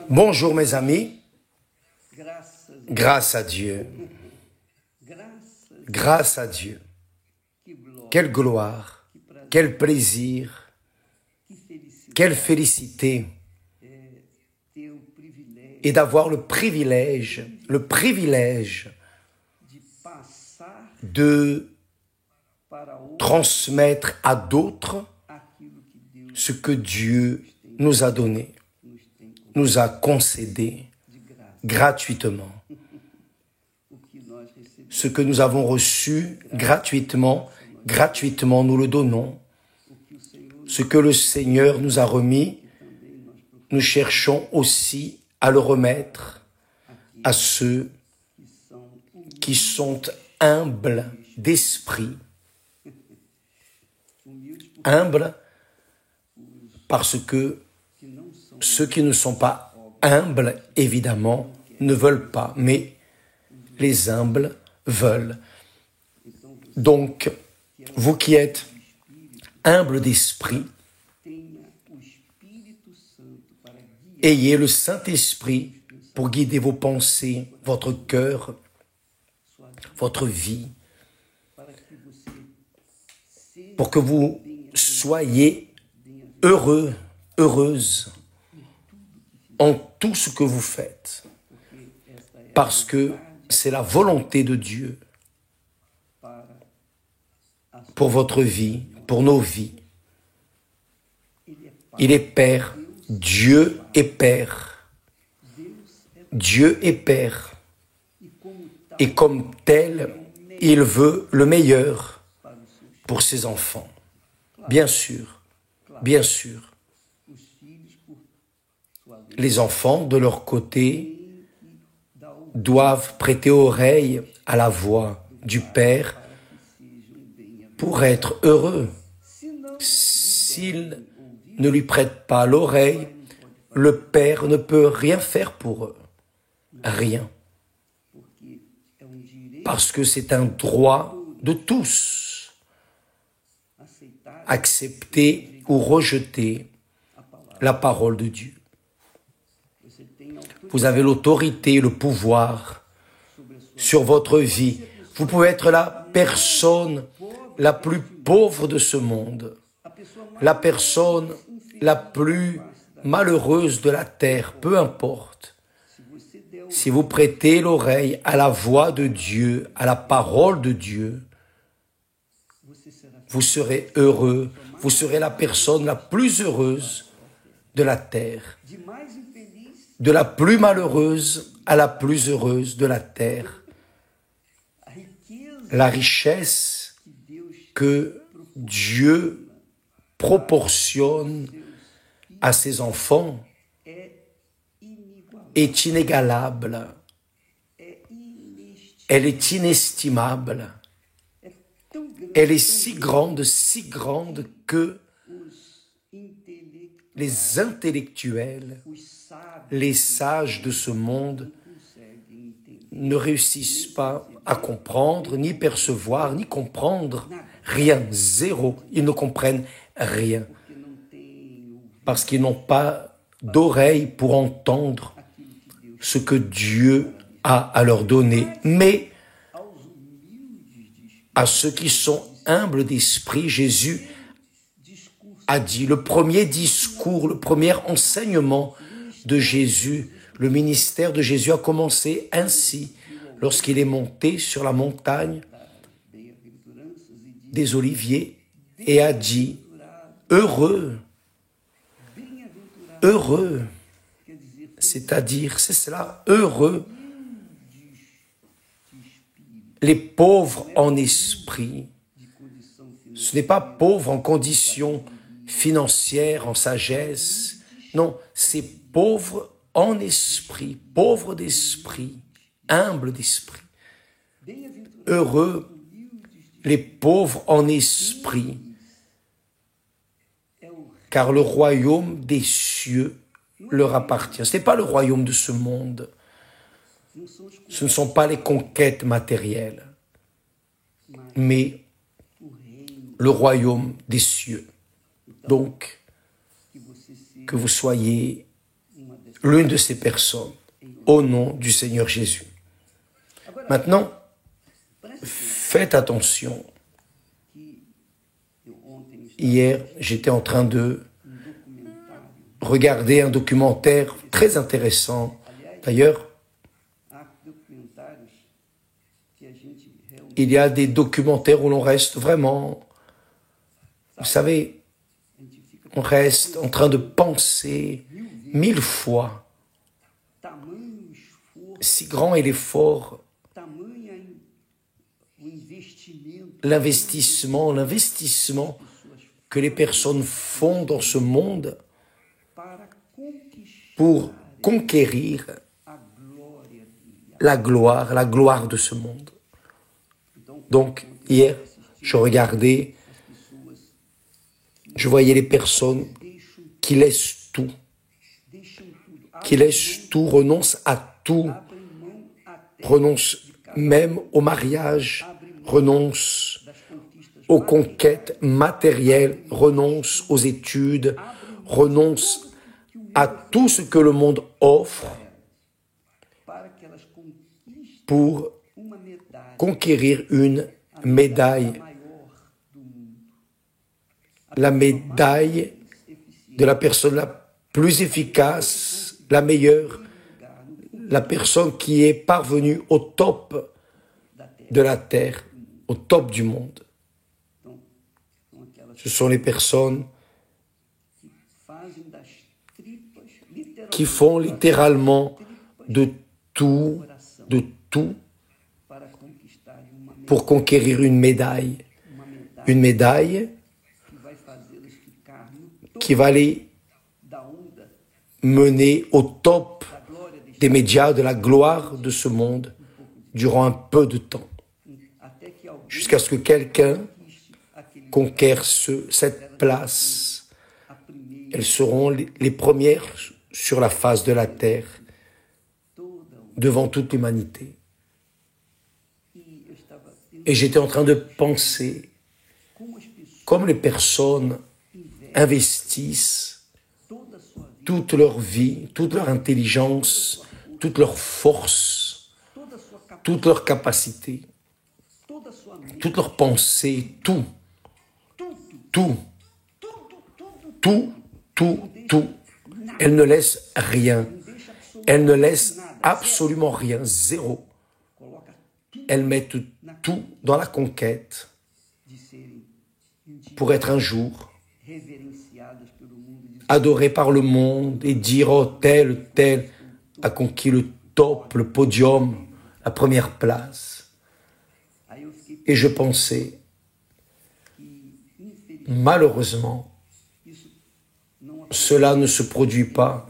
Bonjour mes amis, grâce à Dieu, grâce à Dieu. Quelle gloire, quel plaisir, quelle félicité et d'avoir le privilège de transmettre à d'autres ce que Dieu nous a donné, nous a concédé gratuitement. Ce que nous avons reçu gratuitement nous le donnons. Ce que le Seigneur nous a remis, nous cherchons aussi à le remettre à ceux qui sont humbles d'esprit. Humbles parce que ceux qui ne sont pas humbles, évidemment, ne veulent pas, mais les humbles veulent. Donc, vous qui êtes humbles d'esprit, ayez le Saint-Esprit pour guider vos pensées, votre cœur, votre vie, pour que vous soyez heureux, heureuse en tout ce que vous faites, parce que c'est la volonté de Dieu pour votre vie, pour nos vies. Il est Père, Dieu est Père. Dieu est Père. Et comme tel, il veut le meilleur pour ses enfants. Bien sûr, bien sûr. Les enfants, de leur côté, doivent prêter oreille à la voix du Père pour être heureux. S'ils ne lui prêtent pas l'oreille, le Père ne peut rien faire pour eux. Rien. Parce que c'est un droit de tous. Accepter ou rejeter la parole de Dieu. Vous avez l'autorité, le pouvoir sur votre vie. Vous pouvez être la personne la plus pauvre de ce monde, la personne la plus malheureuse de la terre, peu importe. Si vous prêtez l'oreille à la voix de Dieu, à la parole de Dieu, vous serez heureux, vous serez la personne la plus heureuse de la terre. De la plus malheureuse à la plus heureuse de la terre. La richesse que Dieu proportionne à ses enfants est inégalable. Elle est inestimable. Elle est si grande que les intellectuels, les sages de ce monde ne réussissent pas à comprendre, ni percevoir, ni comprendre rien, zéro. Ils ne comprennent rien parce qu'ils n'ont pas d'oreille pour entendre ce que Dieu a à leur donner. Mais à ceux qui sont humbles d'esprit, Jésus a dit, le premier discours, le premier enseignement de Jésus, le ministère de Jésus a commencé ainsi, lorsqu'il est monté sur la montagne des Oliviers et a dit, heureux, heureux, c'est-à-dire, c'est cela, heureux, les pauvres en esprit. Ce n'est pas pauvre en conditions financières, en sagesse. Non, c'est pauvre en esprit, pauvre d'esprit, humble d'esprit. Heureux les pauvres en esprit, car le royaume des cieux leur appartient. Ce n'est pas le royaume de ce monde. Ce ne sont pas les conquêtes matérielles, mais le royaume des cieux. Donc, que vous soyez l'une de ces personnes, au nom du Seigneur Jésus. Maintenant, faites attention. Hier, j'étais en train de regarder un documentaire très intéressant. D'ailleurs, il y a des documentaires où l'on reste vraiment, vous savez, on reste en train de penser 1000 fois. Si grand est l'effort, l'investissement que les personnes font dans ce monde pour conquérir la gloire de ce monde. Donc, hier, je regardais, je voyais les personnes qui laissent tout, renoncent à tout, renoncent même au mariage, renoncent aux conquêtes matérielles, renoncent aux études, renoncent à tout ce que le monde offre pour conquérir une médaille, la médaille de la personne la plus efficace, la meilleure, la personne qui est parvenue au top de la terre, au top du monde. Ce sont les personnes qui font littéralement de tout pour conquérir une médaille qui va les mener au top des médias, de la gloire de ce monde durant un peu de temps, jusqu'à ce que quelqu'un conquiert cette place. Elles seront les premières sur la face de la terre, devant toute l'humanité. Et j'étais en train de penser, comme les personnes investissent toute leur vie, toute leur intelligence, toute leur force, toute leur capacité, toute leur pensée, tout. Elles ne laissent rien. Elles ne laissent absolument rien, zéro. Elles mettent tout dans la conquête pour être un jour adorées par le monde et dire « Oh, tel a conquis le top, le podium, la première place. » Et je pensais, malheureusement, cela ne se produit pas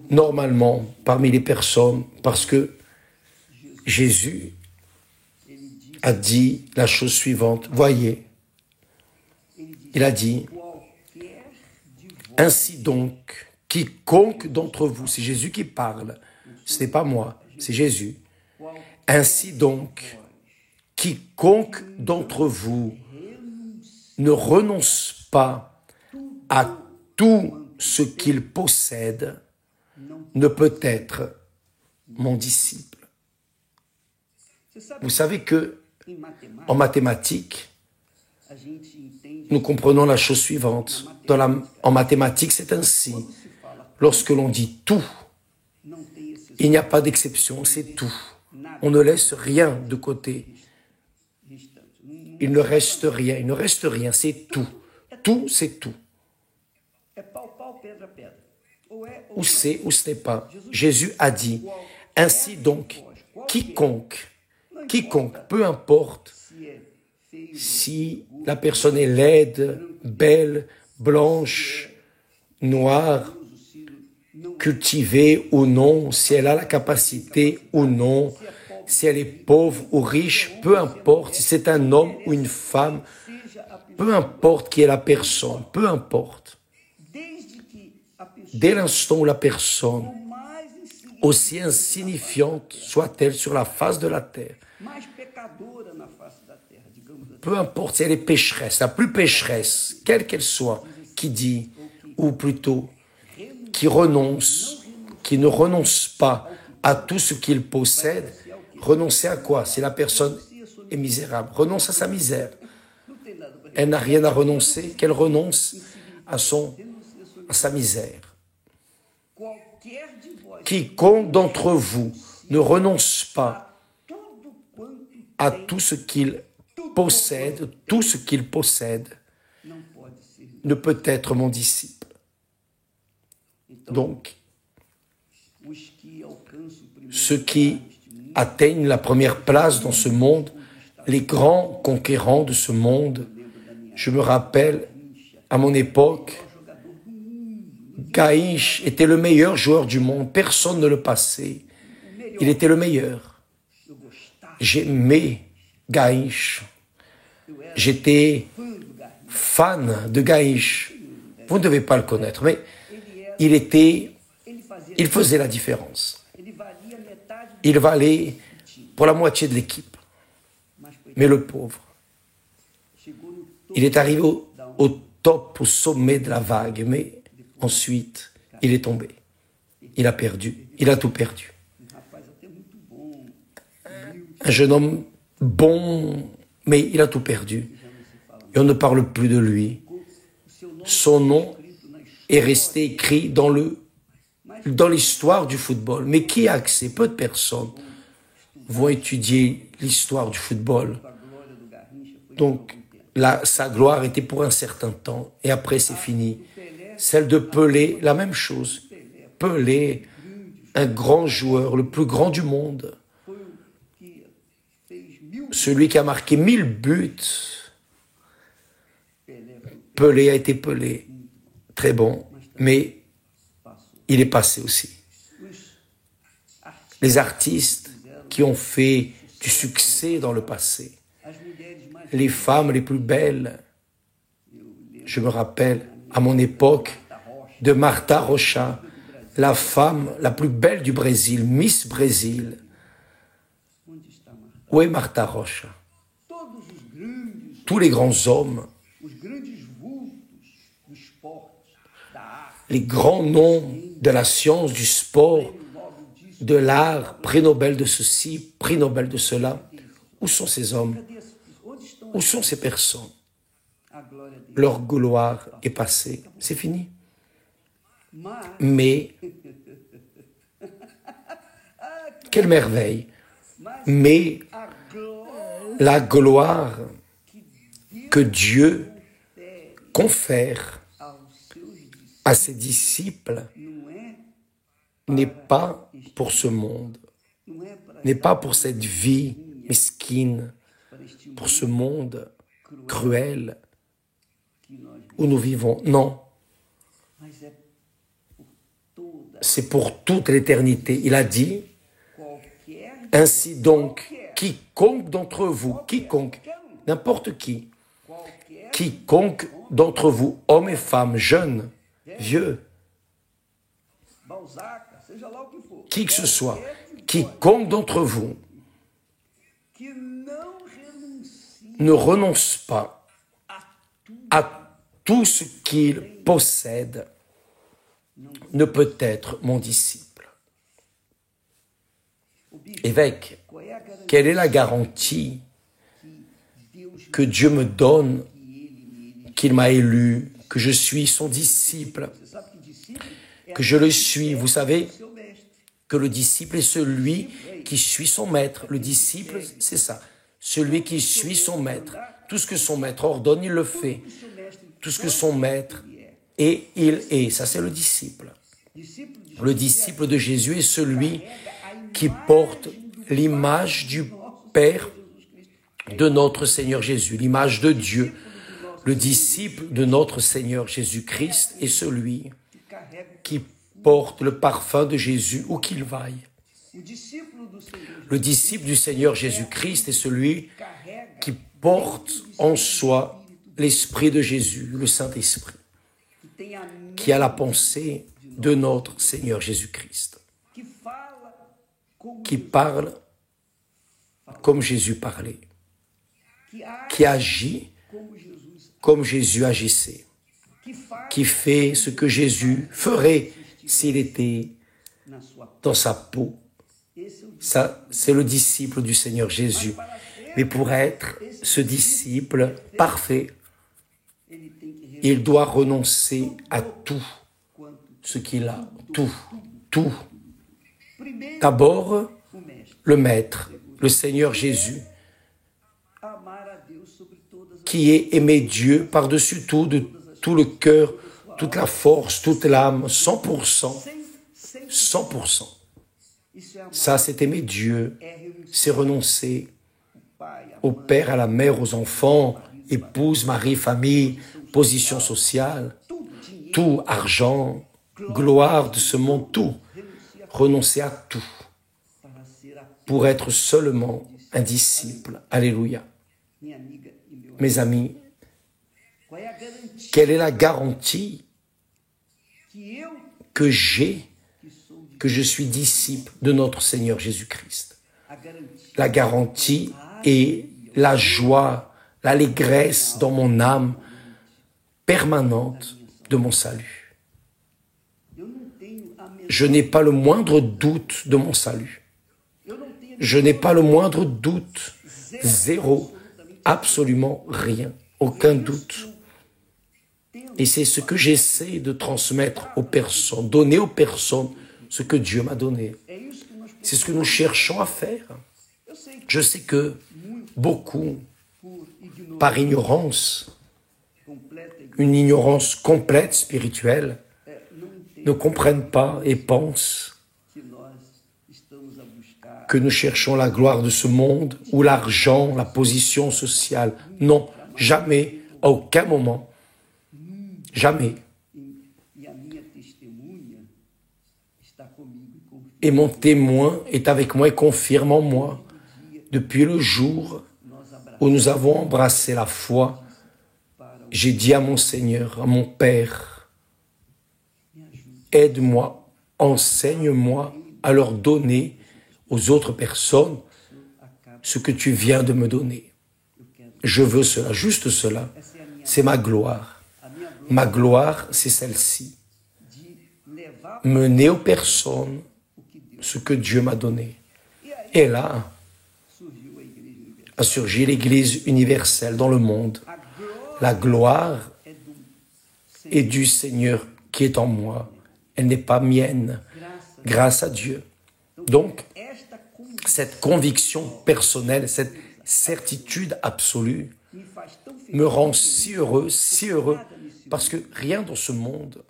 normalement parmi les personnes parce que Jésus a dit la chose suivante. Voyez, il a dit, ainsi donc, quiconque d'entre vous, c'est Jésus qui parle, ce n'est pas moi, c'est Jésus. Ainsi donc, quiconque d'entre vous ne renonce pas à tout ce qu'il possède ne peut être mon disciple. Vous savez que en mathématiques, nous comprenons la chose suivante. En mathématiques, c'est ainsi. Lorsque l'on dit tout, il n'y a pas d'exception, c'est tout. On ne laisse rien de côté. Il ne reste rien, c'est tout. Tout, c'est tout. Ou c'est ou ce n'est pas. Jésus a dit, ainsi donc, quiconque, peu importe si la personne est laide, belle, blanche, noire, cultivée ou non, si elle a la capacité ou non, si elle est pauvre ou riche, peu importe, si c'est un homme ou une femme, peu importe qui est la personne, peu importe. Dès l'instant où la personne, aussi insignifiante soit-elle sur la face de la terre, peu importe si elle est pécheresse, la plus pécheresse, quelle qu'elle soit, qui dit, ou plutôt, qui ne renonce pas à tout ce qu'il possède, renoncer à quoi? Si la personne est misérable, renonce à sa misère. Elle n'a rien à renoncer, qu'elle renonce à sa misère. Quiconque d'entre vous ne renonce pas à tout ce qu'il possède, ne peut être mon disciple. Donc, ceux qui atteignent la première place dans ce monde, les grands conquérants de ce monde, je me rappelle, à mon époque, Garrincha était le meilleur joueur du monde, personne ne le passait. Il était le meilleur. J'aimais Garrincha. J'étais fan de Garrincha. Vous ne devez pas le connaître, mais il faisait la différence. Il valait pour la moitié de l'équipe. Mais le pauvre, il est arrivé au top, au sommet de la vague, mais ensuite, il est tombé. Il a perdu. Il a tout perdu. Un jeune homme bon, mais il a tout perdu. Et on ne parle plus de lui. Son nom est resté écrit dans l'histoire du football. Mais qui a accès? Peu de personnes vont étudier l'histoire du football. Donc, sa gloire était pour un certain temps, et après c'est fini. Celle de Pelé, la même chose. Pelé, un grand joueur, le plus grand du monde. Celui qui a marqué 1000 buts. Pelé a été Pelé. Très bon, mais il est passé aussi. Les artistes qui ont fait du succès dans le passé, les femmes les plus belles, je me rappelle, à mon époque, de Marta Rocha, la femme la plus belle du Brésil, Miss Brésil. Où est Marta Rocha? Tous les grands hommes, les grands noms de la science, du sport, de l'art, prix Nobel de ceci, prix Nobel de cela. Où sont ces hommes? Où sont ces personnes? Leur gloire est passée, c'est fini. Mais, quelle merveille! Mais la gloire que Dieu confère à ses disciples n'est pas pour ce monde, n'est pas pour cette vie mesquine, pour ce monde cruel où nous vivons. Non, c'est pour toute l'éternité. Il a dit, ainsi donc, quiconque d'entre vous, n'importe qui, quiconque d'entre vous, hommes et femmes, jeunes, vieux, qui que ce soit, quiconque d'entre vous ne renonce pas à tout ce qu'il possède, ne peut être mon disciple. Évêque, quelle est la garantie que Dieu me donne, qu'il m'a élu, que je suis son disciple, que je le suis? Vous savez que le disciple est celui qui suit son maître. Le disciple, c'est ça, celui qui suit son maître. Tout ce que son maître ordonne, il le fait. Tout ce que son maître est, il est. Ça, c'est le disciple. Le disciple de Jésus est celui qui porte l'image du Père de notre Seigneur Jésus, l'image de Dieu. Le disciple de notre Seigneur Jésus-Christ est celui qui porte le parfum de Jésus où qu'il vaille. Le disciple du Seigneur Jésus-Christ est celui qui porte en soi l'Esprit de Jésus, le Saint-Esprit, qui a la pensée de notre Seigneur Jésus-Christ, qui parle comme Jésus parlait, qui agit comme Jésus agissait, qui fait ce que Jésus ferait, s'il était dans sa peau. Ça, c'est le disciple du Seigneur Jésus. Mais pour être ce disciple parfait, il doit renoncer à tout ce qu'il a, tout. D'abord, le Maître, le Seigneur Jésus, qui est aimé Dieu par-dessus tout, de tout le cœur, toute la force, toute l'âme, 100%. Ça, c'est aimer Dieu, c'est renoncer au père, à la mère, aux enfants, épouse, mari, famille, position sociale, tout, argent, gloire de ce monde, tout. Renoncer à tout pour être seulement un disciple. Alléluia. Mes amis, quelle est la garantie que j'ai, que je suis disciple de notre Seigneur Jésus-Christ? La garantie est la joie, l'allégresse dans mon âme permanente de mon salut. Je n'ai pas le moindre doute de mon salut. Je n'ai pas le moindre doute, zéro, absolument rien, aucun doute. Et c'est ce que j'essaie de transmettre aux personnes, donner aux personnes ce que Dieu m'a donné. C'est ce que nous cherchons à faire. Je sais que beaucoup, par ignorance, une ignorance complète spirituelle, ne comprennent pas et pensent que nous cherchons la gloire de ce monde ou l'argent, la position sociale. Non, jamais, à aucun moment, jamais. Et mon témoin est avec moi et confirme en moi depuis le jour où nous avons embrassé la foi. J'ai dit à mon Seigneur, à mon Père, aide-moi, enseigne-moi à leur donner aux autres personnes ce que tu viens de me donner. Je veux cela, juste cela. C'est ma gloire. Ma gloire, c'est celle-ci. Mener aux personnes ce que Dieu m'a donné. Et là, a surgi l'Église universelle dans le monde. La gloire est du Seigneur qui est en moi. Elle n'est pas mienne, grâce à Dieu. Donc, cette conviction personnelle, cette certitude absolue me rend si heureux, parce que rien dans ce monde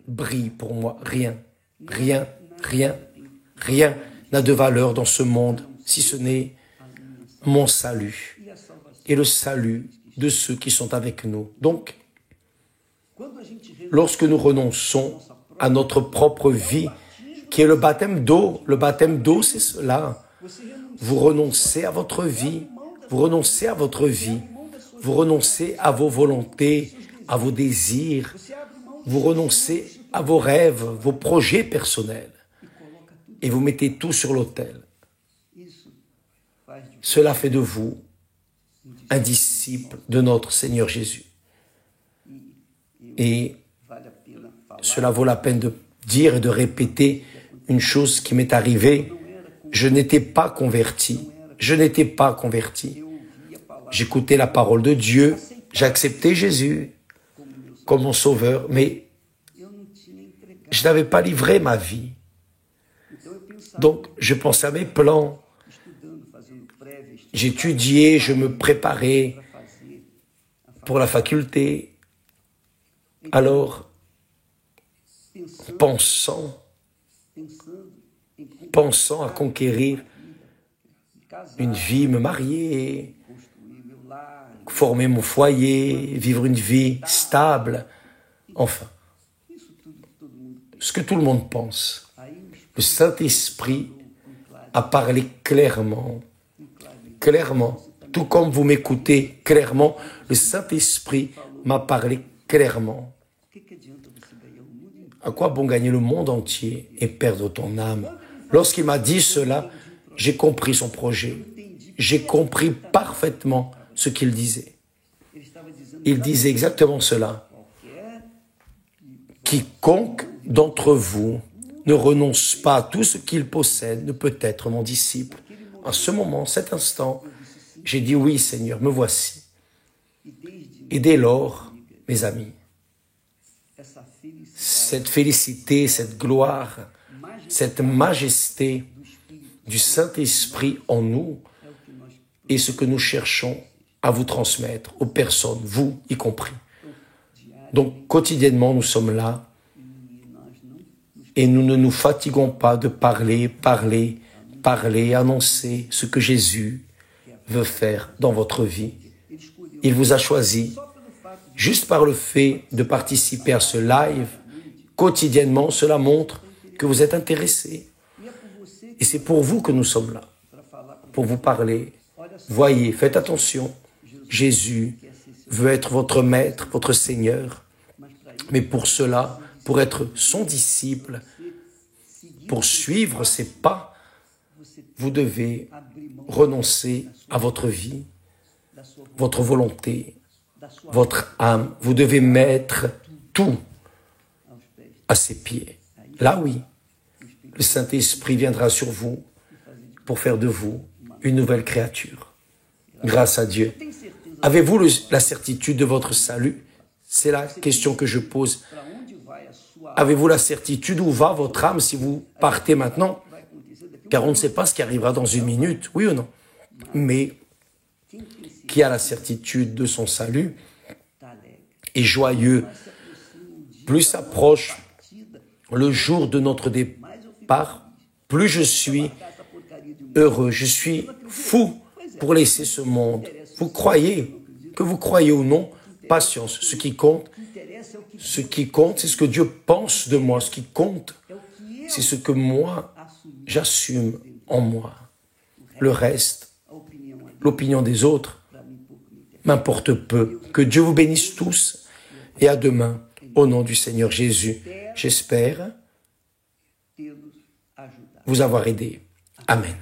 brille pour moi. Rien n'a de valeur dans ce monde, si ce n'est mon salut et le salut de ceux qui sont avec nous. Donc, lorsque nous renonçons à notre propre vie, qui est le baptême d'eau c'est cela. Vous renoncez à votre vie, vous renoncez à votre vie, vous renoncez à vos volontés, à vos désirs, vous renoncez à vos rêves, vos projets personnels, et vous mettez tout sur l'autel. Cela fait de vous un disciple de notre Seigneur Jésus. Et cela vaut la peine de dire et de répéter une chose qui m'est arrivée. Je n'étais pas converti. J'écoutais la parole de Dieu. J'acceptais Jésus comme mon sauveur, mais je n'avais pas livré ma vie. Donc, je pensais à mes plans. J'étudiais, je me préparais pour la faculté. Alors, pensant à conquérir une vie, me marier, former mon foyer, vivre une vie stable, enfin, ce que tout le monde pense. Le Saint-Esprit a parlé clairement, tout comme vous m'écoutez clairement, le Saint-Esprit m'a parlé clairement. À quoi bon gagner le monde entier et perdre ton âme? Lorsqu'il m'a dit cela, j'ai compris son projet. J'ai compris parfaitement ce qu'il disait. Il disait exactement cela. Quiconque d'entre vous ne renonce pas à tout ce qu'il possède ne peut être mon disciple. En ce moment, cet instant, j'ai dit oui, Seigneur, me voici. Et dès lors, mes amis, cette félicité, cette gloire, cette majesté du Saint-Esprit en nous est ce que nous cherchons à vous transmettre aux personnes, vous y compris. Donc, quotidiennement, nous sommes là et nous ne nous fatiguons pas de parler, annoncer ce que Jésus veut faire dans votre vie. Il vous a choisi juste par le fait de participer à ce live. Quotidiennement, cela montre que vous êtes intéressé. Et c'est pour vous que nous sommes là, pour vous parler. Voyez, faites attention, Jésus veut être votre maître, votre Seigneur. Mais pour cela, pour être son disciple, pour suivre ses pas, vous devez renoncer à votre vie, votre volonté, votre âme. Vous devez mettre tout à ses pieds. Là, oui, le Saint-Esprit viendra sur vous pour faire de vous une nouvelle créature. Grâce à Dieu. Avez-vous la certitude de votre salut? C'est la question que je pose. Avez-vous la certitude où va votre âme si vous partez maintenant? Car on ne sait pas ce qui arrivera dans une minute, oui ou non? Mais qui a la certitude de son salut est joyeux. Plus s'approche le jour de notre départ, plus je suis heureux. Je suis fou pour laisser ce monde. Vous croyez, que vous croyez ou non, patience. Ce qui compte, c'est ce que Dieu pense de moi. Ce qui compte, c'est ce que moi, j'assume en moi. Le reste, l'opinion des autres, m'importe peu. Que Dieu vous bénisse tous et à demain, au nom du Seigneur Jésus. J'espère vous avoir aidé. Amen.